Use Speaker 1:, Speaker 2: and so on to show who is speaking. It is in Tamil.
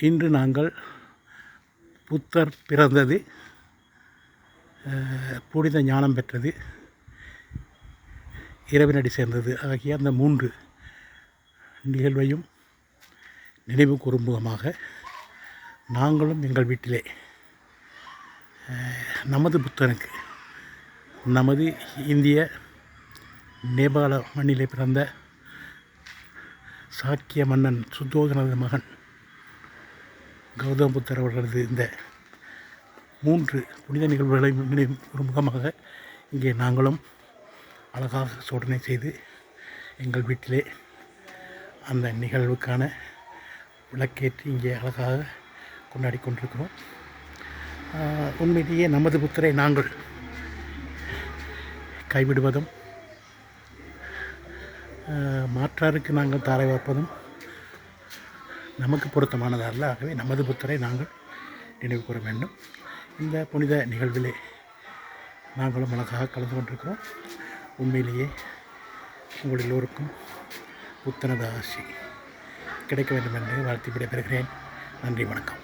Speaker 1: இன்று நாங்கள் புத்தர் பிறந்தது, புனித ஞானம் பெற்றது, இறைவனடி சேர்ந்தது ஆகிய அந்த 3 நிகழ்வையும் நினைவு கூறும் முகமாக நாங்களும் எங்கள் வீட்டிலே நமது புத்தனுக்கு, நமது இந்திய நேபாள மண்ணிலே பிறந்த சாக்கிய மன்னன் சுத்தோதனது மகன் கௌதம புத்தர் அவர்களது இந்த 3 புனித நிகழ்வுகளை நினைவு கூறும் முகமாக இங்கே நாங்களும் அழகாக சோதனை செய்து எங்கள் வீட்டிலே அந்த நிகழ்வுக்கான விளக்கேற்றி இங்கே அழகாக கொண்டாடி கொண்டிருக்கிறோம். உண்மையிலேயே நமது புத்தரை நாங்கள் கைவிடுவதும் மாற்றாருக்கு நாங்கள் தாரை வார்ப்பதும் நமக்கு பொருத்தமானதல்ல. ஆகவே நமது புத்தரை நாங்கள் நினைவு கூற வேண்டும். இந்த புனித நிகழ்விலே நாங்களும் அழகாக கலந்து கொண்டிருக்கிறோம். உண்மையிலேயே உங்கள் எல்லோருக்கும் புத்தனது ஆசி கிடைக்க வேண்டும் என்று வாழ்த்தி விடைபெறுகிறேன். நன்றி, வணக்கம்.